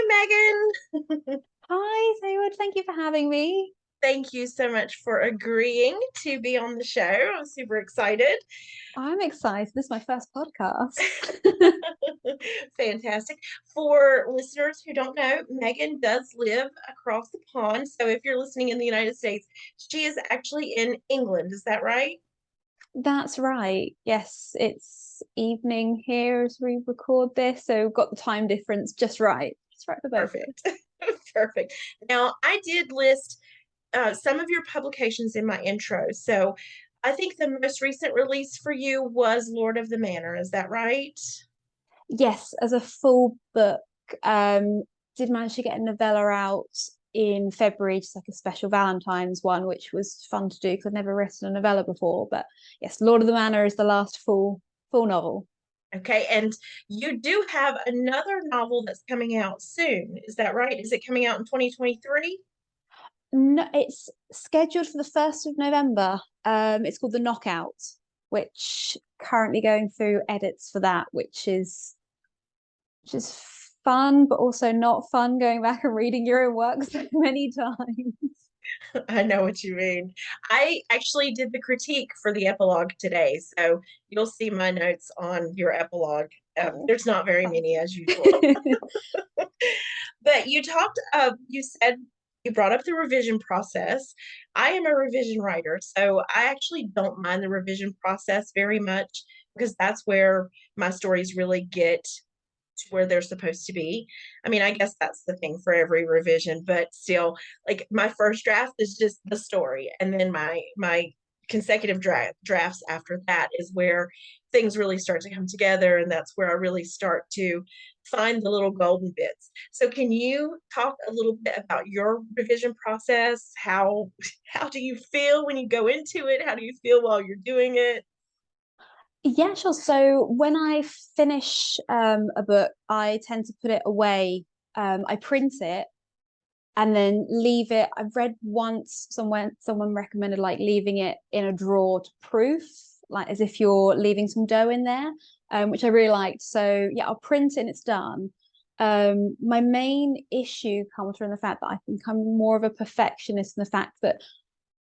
Hi, Megan. Hi, Sayword. Thank you for having me. Thank you so much for agreeing to be on the show. I'm super excited. I'm excited. This is my first podcast. Fantastic. For listeners who don't know, Megan does live across the pond. So if you're listening in the United States, she is actually in England. Is that right? That's right. Yes, it's evening here as we record this, so we've got the time difference just right. Just right for both of Perfect. us. Perfect. Now, I did list some of your publications in my intro. So I think the most recent release for you was Lord of the Manor. Is that right? Yes, as a full book, um, did manage to get a novella out in February, just like a special Valentine's one, which was fun to do because I'd never written a novella before. But yes, Lord of the Manor is the last full novel. Okay, and you do have another novel that's coming out soon. Is that right? Is it coming out in 2023? No, it's scheduled for the 1st of November. It's called The Knockout, which currently going through edits for that, which is fun, but also not fun going back and reading your own work so many times. I know what you mean. I actually did the critique for the epilogue today, so you'll see my notes on your epilogue. Oh, There's not very fun. many as usual. But you said you brought up the revision process. I am a revision writer, so I actually don't mind the revision process very much because that's where my stories really get to where they're supposed to be. I mean, I guess that's the thing for every revision, but still, like my first draft is just the story, and then my consecutive drafts after that is where things really start to come together, and that's where I really start to find the little golden bits. So can you talk a little bit about your revision process? How do you feel when you go into it? How do you feel while you're doing it? Yeah, sure. So when I finish a book, I tend to put it away. I print it and then leave it. I've read once someone recommended like leaving it in a drawer to proof, like as if you're leaving some dough in there, which I really liked. So yeah, I'll print it and it's done. My main issue comes from the fact that I think I'm more of a perfectionist in the fact that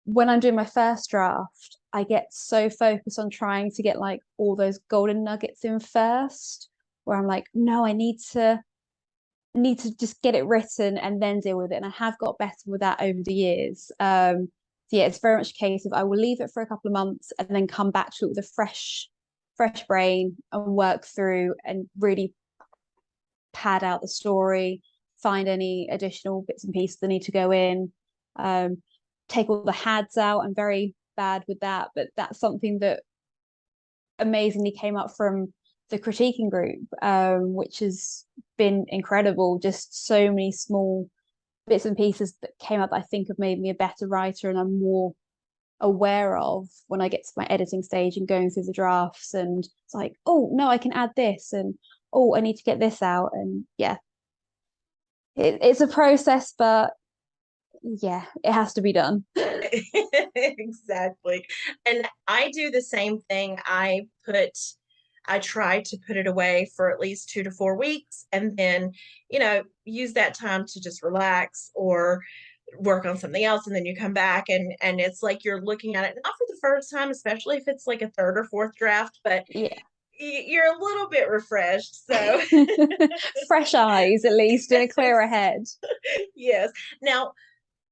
when I'm doing my first draft, I get so focused on trying to get like all those golden nuggets in first, where I'm like, no, I need to just get it written and then deal with it. And I have got better with that over the years. So yeah, it's very much a case of I will leave it for a couple of months and then come back to it with a fresh brain and work through and really pad out the story, find any additional bits and pieces that need to go in, um, take all the hads out. I'm very bad with that, but that's something that amazingly came up from the critiquing group, which has been incredible. Just so many small bits and pieces that came up that I think have made me a better writer and I'm more aware of when I get to my editing stage and going through the drafts. And it's like, oh, no, I can add this. And oh, I need to get this out. And yeah, it's a process, but yeah, it has to be done. Exactly. And I do the same thing. I try to put it away for at least 2 to 4 weeks and then, use that time to just relax or work on something else. And then you come back and it's like you're looking at it not for the first time, especially if it's like a third or fourth draft, but Yeah. you're a little bit refreshed. So, Fresh eyes, at least, in a clearer head. yes. Now,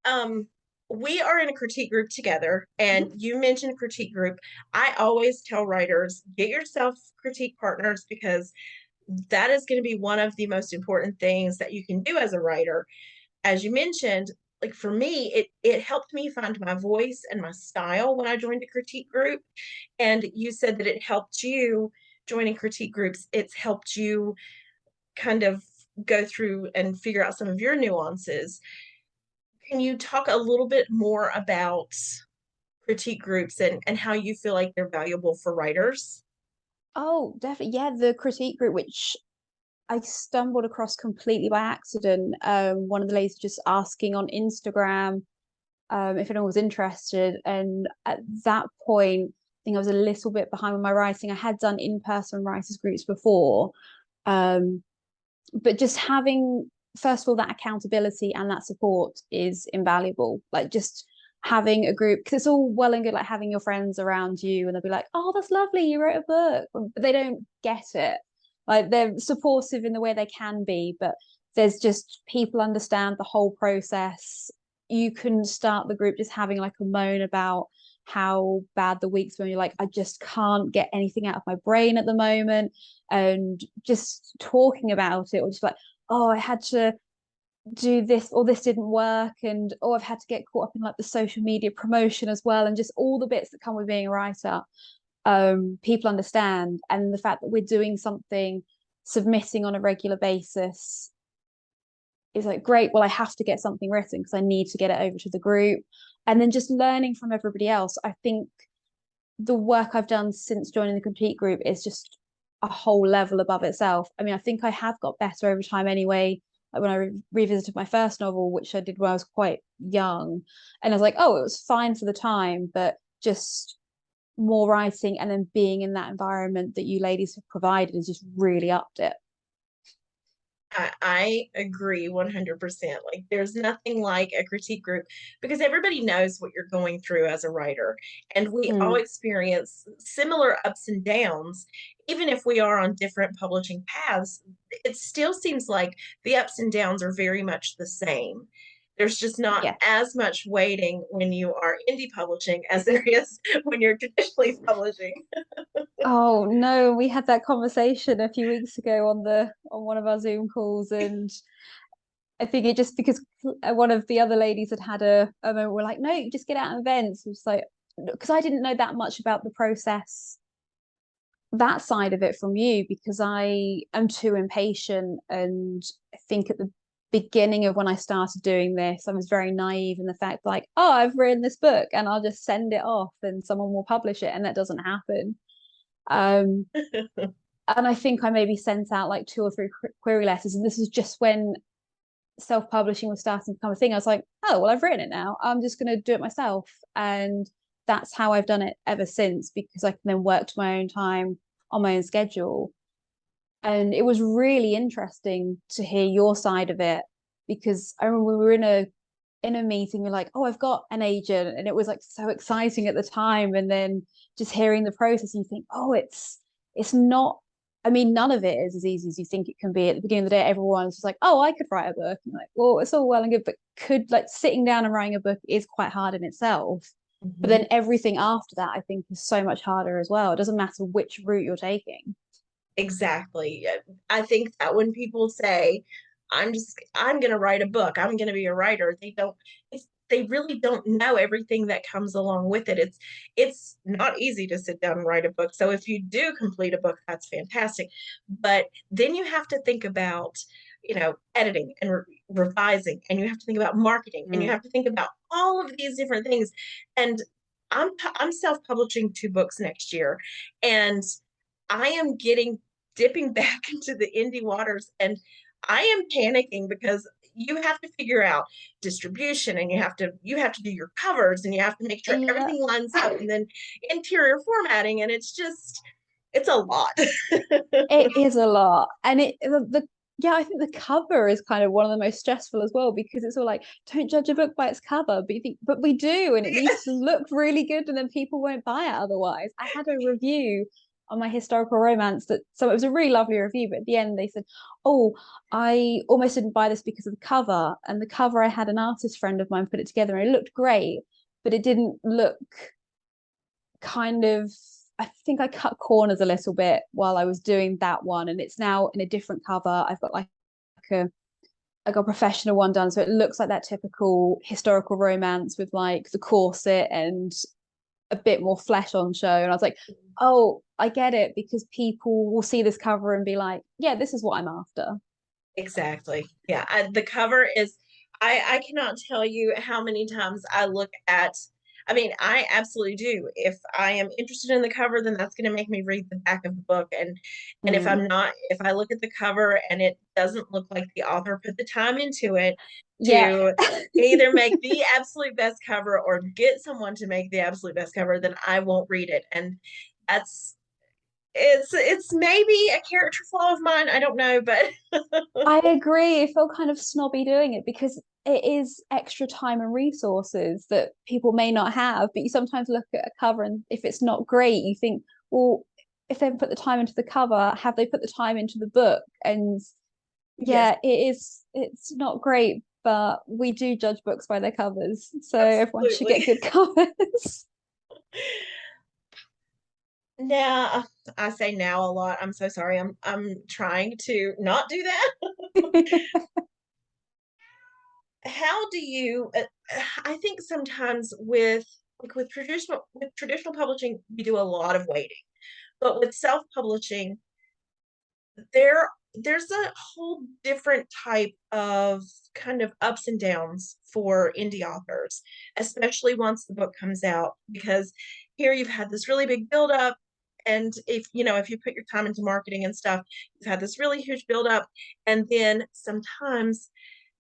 um we are in a critique group together, and Mhm. you mentioned critique group. I always tell writers, get yourself critique partners, because that is going to be one of the most important things that you can do as a writer. As you mentioned, like for me, it helped me find my voice and my style when I joined a critique group. And you said that it helped you joining critique groups. It's helped you kind of go through and figure out some of your nuances. Can you talk a little bit more about critique groups and how you feel like they're valuable for writers? Oh, definitely. Yeah, the critique group, which I stumbled across completely by accident. One of the ladies just asking on Instagram if anyone was interested. And at that point, I think I was a little bit behind with my writing. I had done in-person writers groups before, um, but just having first of all, that accountability and that support is invaluable. Like just having a group, because it's all well and good like having your friends around you and they'll be like, oh, that's lovely, you wrote a book, but they don't get it. Like they're supportive in the way they can be, but there's just people understand the whole process. You can start the group just having like a moan about how bad the week's when you're like, I just can't get anything out of my brain at the moment, and just talking about it, or just like, oh, I had to do this or this didn't work, and oh, I've had to get caught up in like the social media promotion as well, and just all the bits that come with being a writer. People understand, and the fact that we're doing something, submitting on a regular basis is like great. Well, I have to get something written because I need to get it over to the group, and then just learning from everybody else. I think the work I've done since joining the Complete Group is just a whole level above itself. I mean, I think I have got better over time anyway. Like when I revisited my first novel, which I did when I was quite young, and I was like, oh, it was fine for the time, but just more writing and then being in that environment that you ladies have provided has just really upped it. I agree 100%. Like, there's nothing like a critique group because everybody knows what you're going through as a writer. And we all Mm. experience similar ups and downs. Even if we are on different publishing paths, it still seems like the ups and downs are very much the same. There's just not Yeah. as much waiting when you are indie publishing as there is when you're traditionally publishing. Oh no, we had that conversation a few weeks ago on the on one of our Zoom calls, and I think it just because one of the other ladies had had a moment, we're like, no, you just get out on events. It was like, because I didn't know that much about the process, that side of it from you, because I am too impatient. And I think at the beginning of when I started doing this, I was very naive in the fact like, oh, I've written this book and I'll just send it off and someone will publish it. And that doesn't happen. Um, and I think I maybe sent out like two or three query letters. And this is just when self-publishing was starting to become a thing. I was like, oh, well, I've written it now. I'm just going to do it myself. And that's how I've done it ever since, because I can then work to my own time on my own schedule. And it was really interesting to hear your side of it, because I remember we were in a meeting, we're like, oh, I've got an agent, and it was like so exciting at the time. And then just hearing the process, you think, oh, it's not, I mean, none of it is as easy as you think it can be. At the beginning of the day, everyone's just like, oh, I could write a book. And like, well, it's all well and good, but could like sitting down and writing a book is quite hard in itself. But Mhm. then everything after that, I think, is so much harder as well. It doesn't matter which route you're taking. Exactly. I think that when people say, I'm going to write a book, I'm going to be a writer, they really don't know everything that comes along with it. It's not easy to sit down and write a book. So if you do complete a book, that's fantastic. But then you have to think about, editing and revising, and you have to think about marketing, and you Mm. have to think about all of these different things. And I'm self-publishing 2 books next year, and I am dipping back into the indie waters, and I am panicking because you have to figure out distribution, and you have to do your covers, and you have to make sure Yeah. everything lines up, and then interior formatting, and it's a lot. It is a lot. And the yeah, I think the cover is kind of one of the most stressful as well, because it's all like, don't judge a book by its cover. But you think, but we do, and it needs to look really good, and then people won't buy it otherwise. I had a review on my historical romance that, so it was a really lovely review, but at the end they said, oh, I almost didn't buy this because of the cover. And the cover, I had an artist friend of mine put it together and it looked great, but it didn't look kind of, I think I cut corners a little bit while I was doing that one, and it's now in a different cover. I've got like a I got a professional one done, so it looks like that typical historical romance with like the corset and a bit more flesh on show. And I was like, oh, I get it, because people will see this cover and be like, yeah, this is what I'm after. Exactly. Yeah. The cover is, I cannot tell you how many times I look at, I mean, I absolutely do. If I am interested in the cover, then that's going to make me read the back of the book. And if Mm. I'm not, if I look at the cover and it doesn't look like the author put the time into it Yeah. to either make the absolute best cover or get someone to make the absolute best cover, then I won't read it. And that's It's maybe a character flaw of mine. I don't know, but I agree. I feel kind of snobby doing it because it is extra time and resources that people may not have. But you sometimes look at a cover, and if it's not great, you think, well, if they've put the time into the cover, have they put the time into the book? And yes, yeah, it's not great, but we do judge books by their covers. So everyone should absolutely. get good covers. Now, I say now a lot. I'm so sorry. I'm trying to not do that. How do you I think sometimes with like with traditional publishing, we do a lot of waiting. But with self-publishing, there's a whole different type of kind of ups and downs for indie authors, especially once the book comes out, because here you've had this really big buildup. And if you put your time into marketing and stuff, you've had this really huge buildup. And then sometimes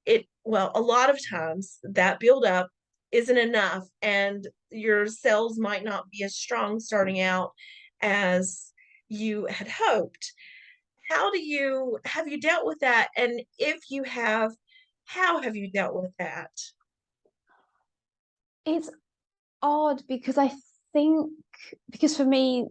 a lot of times that buildup isn't enough, and your sales might not be as strong starting out as you had hoped. How do you have you dealt with that? And if you have, how have you dealt with that? It's odd because I think because for me,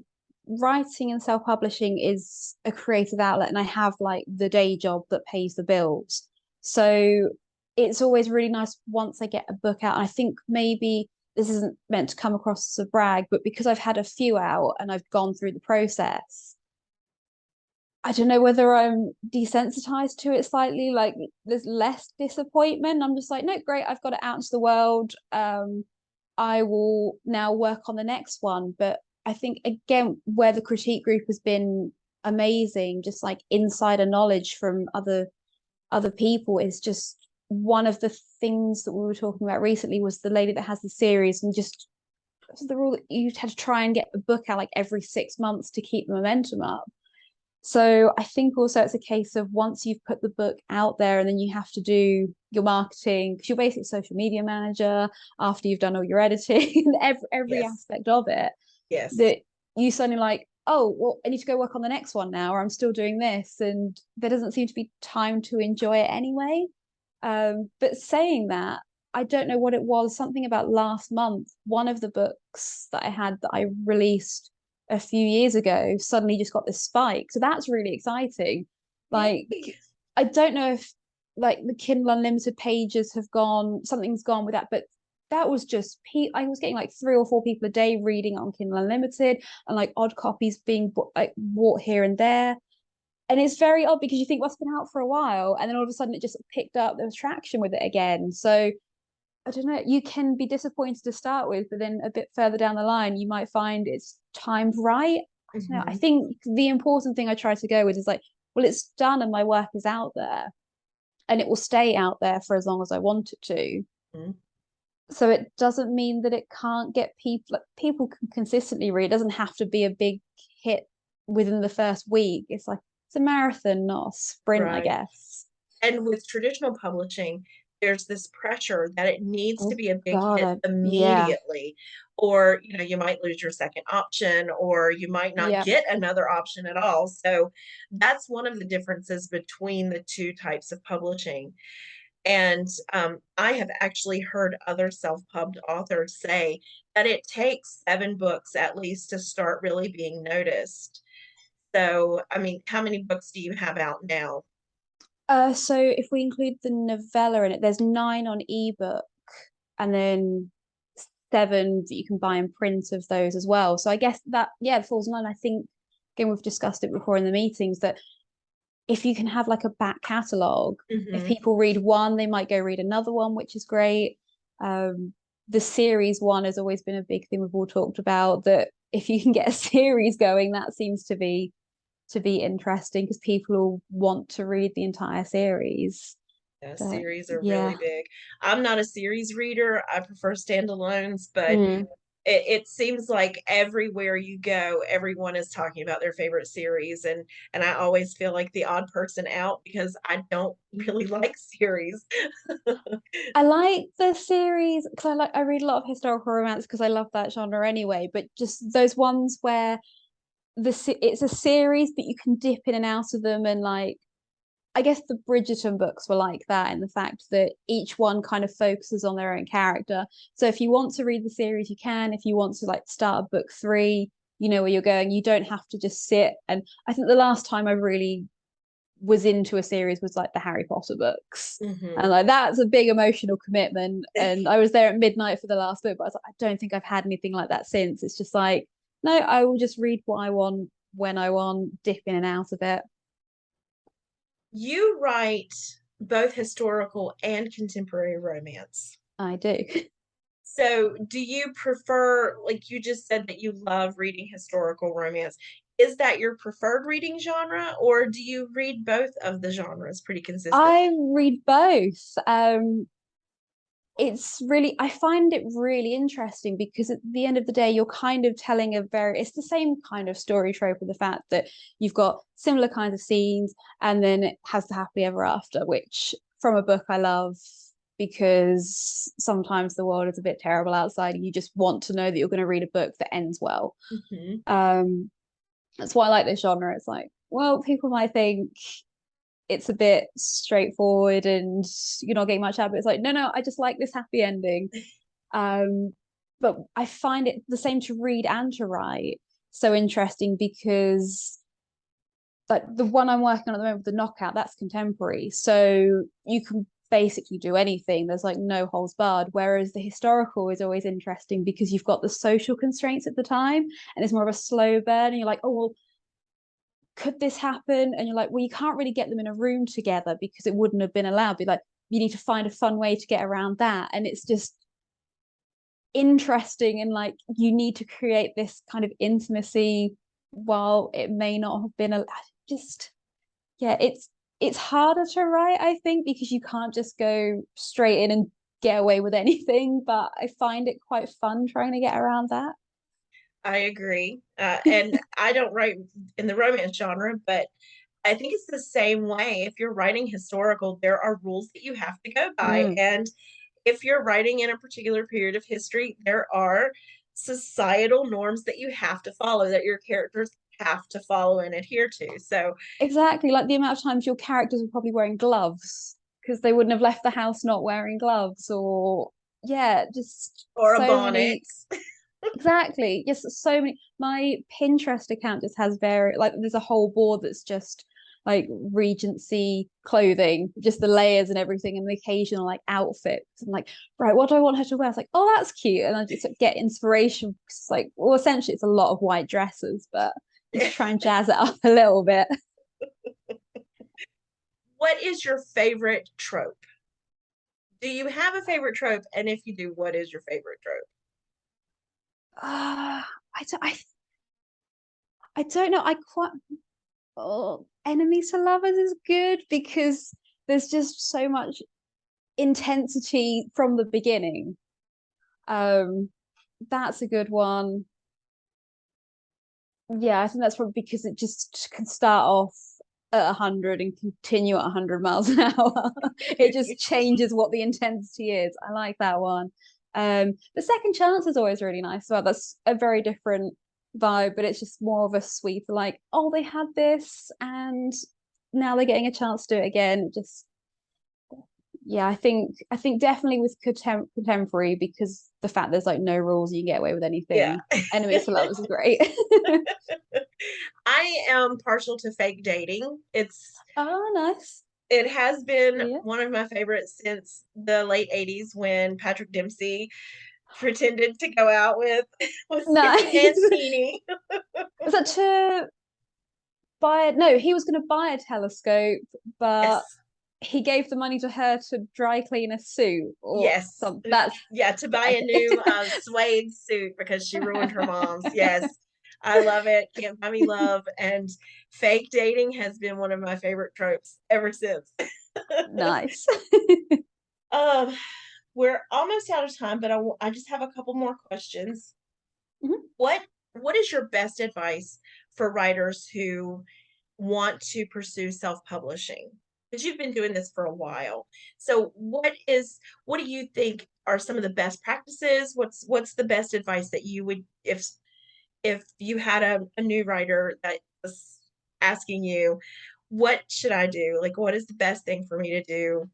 writing and self-publishing is a creative outlet, and I have like the day job that pays the bills. So it's always really nice once I get a book out. And I think maybe this isn't meant to come across as a brag, but because I've had a few out and I've gone through the process, I don't know whether I'm desensitized to it slightly, like there's less disappointment. I'm just like, no, great, I've got it out into the world. I will now work on the next one. But I think again, where the critique group has been amazing, just like insider knowledge from other people is just one of the things that we were talking about recently was the lady that has the series and just the rule that you had to try and get a book out like every 6 months to keep the momentum up. So I think also it's a case of once you've put the book out there and then you have to do your marketing because you're basically a social media manager after you've done all your editing and every Yes, aspect of it, yes. that you suddenly like, oh, well, I need to go work on the next one now, or I'm still doing this. And there doesn't seem to be time to enjoy it anyway. But saying that, I don't know what it was, something about last month, one of the books that I had that I released a few years ago suddenly just got this spike. So that's really exciting. Like, Yay. I don't know if like the Kindle Unlimited pages have gone, something's gone with that, but that was just I was getting like 3 or 4 people a day reading it on Kindle Unlimited and like odd copies being like bought here and there. And it's very odd because you think, well, it's been out for a while, and then all of a sudden it just picked up. There was traction with it again. So I don't know. You can be disappointed to start with, but then a bit further down the line, you might find it's timed right. I don't know. I Mhm. think the important thing I try to go with is like, well, it's done and my work is out there, and it will stay out there for as long as I want it to. Mhm. So it doesn't mean that it can't get people. Like, people can consistently read. It doesn't have to be a big hit within the first week. It's like it's a marathon, not a sprint, I Right. guess. And with traditional publishing, there's this pressure that it needs to Oh be a big God, hit yeah, immediately, or you might lose your second option, or you might not yeah. get another option at all. So that's one of the differences between the two types of publishing. And I have actually heard other self-pubbed authors say that it takes 7 books at least to start really being noticed. So, I mean, how many books do you have out now? So if we include the novella in it, there's 9 on ebook and then 7 that you can buy in print of those as well. So I guess that yeah, falls in line. I think again we've discussed it before in the meetings that if you can have like a back catalogue, if Hmm. people read one, they might go read another one, which is great. Um, the series one has always been a big thing we've all talked about. That if you can get a series going, that seems to be interesting because people will want to read the entire series. Yeah, But series are really yeah. big. I'm not a series reader. I prefer standalones, but Mm. it seems like everywhere you go, everyone is talking about their favorite series, and I always feel like the odd person out because I don't really like series. I like the series because I read a lot of historical romance because I love that genre anyway. But just those ones where it's a series, but you can dip in and out of them, and like I guess the Bridgerton books were like that in the fact that each one kind of focuses on their own character. So if you want to read the series, you can. If you want to like start a book three, you know where you're going. You don't have to just sit. And I think the last time I really was into a series was like the Harry Potter books. And Hmm. like that's a big emotional commitment. And I was there at midnight for the last book, but I was like, I don't think I've had anything like that since. It's just like, no, I will just read what I want when I want, dip in and out of it. You write both historical and contemporary romance. I do. So, do you prefer, like you just said that you love reading historical romance? Is that your preferred reading genre, or do you read both of the genres pretty I consistently? read both. I find it really interesting because at the end of the day, you're kind of telling it's the same kind of story trope of the fact that you've got similar kinds of scenes and then it has the happily ever after, which from a book I love because sometimes the world is a bit terrible outside and you just want to know that you're going to read a book that ends well. Hmm. Um, that's why I like this genre. It's like, well, people might think it's a bit straightforward and you're not getting much out of it. It's like, no, no, I just like this happy ending. Um, but I find it the same to read and to write so interesting because like the one I'm working on at the moment, the knockout, that's contemporary. So you can basically do anything. There's like no holds barred. Whereas the historical is always interesting because you've got the social constraints at the time and it's more of a slow burn. And you're like, oh, well, could this happen? And you're like, well, you can't really get them in a room together because it wouldn't have been allowed. Be like, you need to find a fun way to get around that. And it's just interesting and like you need to create this kind of intimacy while it may not have been a just yeah, it's harder to write, I think, because you can't just go straight in and get away with anything. But I find it quite fun trying to get around that. I agree. And I don't write in the romance genre, but I think it's the same way. If you're writing historical, there are rules that you have to go by. Mm, And if you're writing in a particular period of history, there are societal norms that you have to follow, that your characters have to follow and adhere to. So, exactly, like the amount of times your characters were probably wearing gloves because they wouldn't have left the house not wearing gloves, or yeah, just or a so bonnet. many. Exactly. Yes, so many. My Pinterest account just has very like there's a whole board that's just like Regency clothing, just the layers and everything, and the occasional like outfits. I'm like, right, what do I want her to wear? It's like, oh, that's cute, and I just get inspiration. It's like, well, essentially, it's a lot of white dresses, but just try and jazz it up a little bit. What is your favorite trope? Do you have a favorite trope? And if you do, what is your favorite trope? I don't know. I quite enemies to lovers is good because there's just so much intensity from the beginning. Um, that's a good one. Yeah, I think that's probably because it just can start off at 100 and continue at 100 miles an hour. It just changes what the intensity is. I like that one. The second chance is always really nice. Well, that's a very different vibe, but it's just more of a sweet, like, oh, they had this and now they're getting a chance to do it again. Just yeah, I think definitely with contemporary because the fact there's like no rules, you can get away with Yeah. anything. Enemies to lovers is great. I am partial to fake dating. Oh, nice. It has been Yeah. one of my favorites since the late 80s when Patrick Dempsey pretended to go out with Susie Nice. Mancini. Was that to buy it? No, he was going to buy a telescope, but Yes. he gave the money to her to dry clean a suit or Yes. something. That's Yeah, to buy a okay. new suede suit because she ruined her mom's. Yes. I love it. Can't buy me love. And fake dating has been one of my favorite tropes ever since. Nice. um, we're almost out of time, but I just have a couple more questions. Mhm. What what is your best advice for writers who want to pursue self-publishing? Because you've been doing this for a while. So what do you think are some of the best practices? What's the best advice that you would if if you had a new writer that was asking you, what should I do? Like, what is the best thing for me to do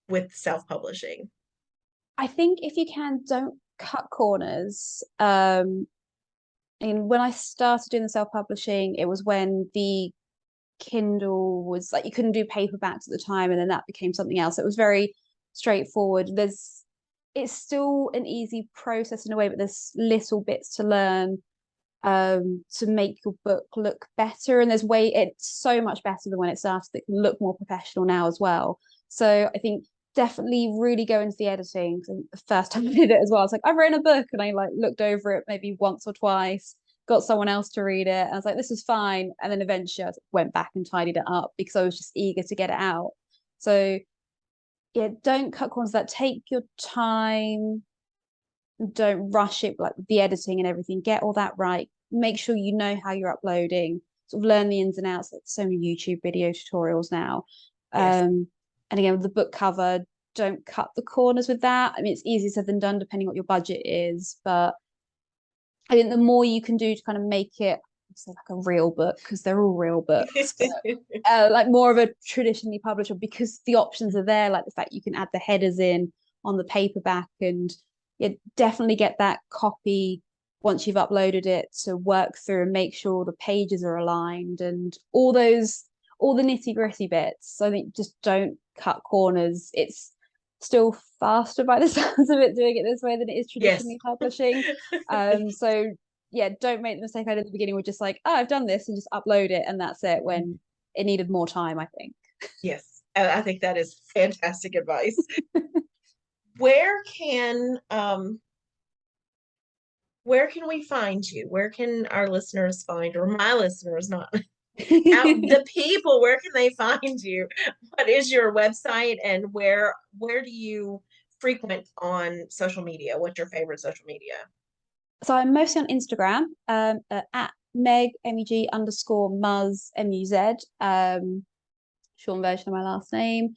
with self-publishing? I think if you can, don't cut corners. And when I started doing the self-publishing, it was when the Kindle was like you couldn't do paperbacks at the time, and then that became something else. It was very straightforward. It's still an easy process in a way, but there's little bits to learn to make your book look better. And it's so much better than when it started. It can look more professional now as well. So I think definitely really go into the editing. The first time I did it as well, I was like, I've written a book, and I like looked over it maybe once or twice, got someone else to read it. I was like, this is fine. And then eventually I went back and tidied it up because I was just eager to get it out. So yeah, don't cut corners. That take your time, don't rush it, like the editing and everything. Get all that right. Make sure you know how you're uploading. Sort of learn the ins and outs. Like so many YouTube video tutorials now. Yes. And again, with the book cover, don't cut the corners with that. I mean, it's easier said than done depending what your budget is, but I think the more you can do to kind of make it say like a real book, because they're all real books, but like more of a traditionally published, because the options are there, like the fact you can add the headers in on the paperback, and yeah, definitely get that copy once you've uploaded it to work through and make sure the pages are aligned and all the nitty gritty bits. So I think just don't cut corners. It's still faster by the sounds of it doing it this way than it is Yes. traditionally publishing. So yeah, don't make the mistake I did at the beginning with just like, oh, I've done this and just upload it and that's it, when it needed more time, I think. Yes. I think that is fantastic advice. Where can where can we find you? Where can our listeners find, or my listeners, not out the people, where can they find you? What is your website, and where do you frequent on social media? What's your favorite social media? So I'm mostly on Instagram, at Meg MEG underscore Muz MUZ, short version of my last name.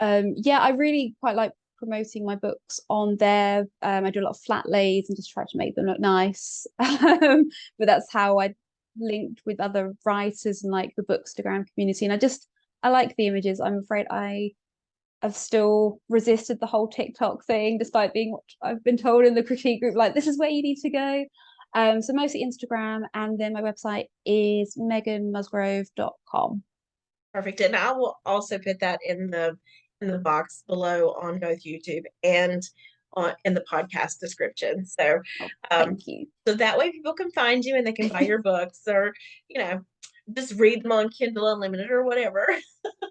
Yeah, I really quite like promoting my books on there. I do a lot of flat lays and just try to make them look nice. But that's how I linked with other writers and like the Bookstagram community. And I like the images. I'm afraid I've still resisted the whole TikTok thing, despite being what I've been told in the critique group, like this is where you need to go. So mostly Instagram, and then my website is meganmusgrove.com. Perfect. And I will also put that in the box below on both YouTube and on in the podcast description. So Oh, um thank you. so that way people can find you and they can buy your books, or just read them on Kindle Unlimited or whatever.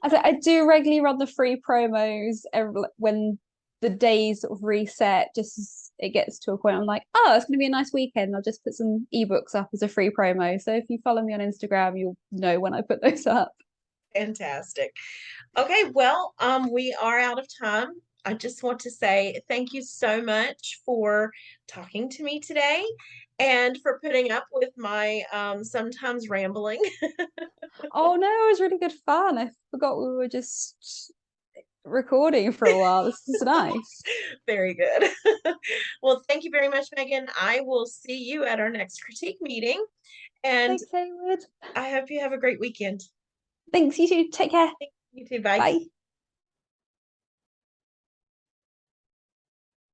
I do regularly run the free promos when the days sort of reset, just as it gets to a point I'm like, oh, it's going to be a nice weekend. I'll just put some ebooks up as a free promo. So if you follow me on Instagram, you'll know when I put those up. Fantastic. Okay, well, we are out of time. I just want to say thank you so much for talking to me today and for putting up with my sometimes rambling. Oh no, it was really good fun. I forgot we were just recording for a while. This is nice. Very good. Well, thank you very much, Megan. I will see you at our next critique meeting, and Thanks, Sayword. I hope you have a great weekend. Thanks, you too. Take care. You too. Bye. Bye.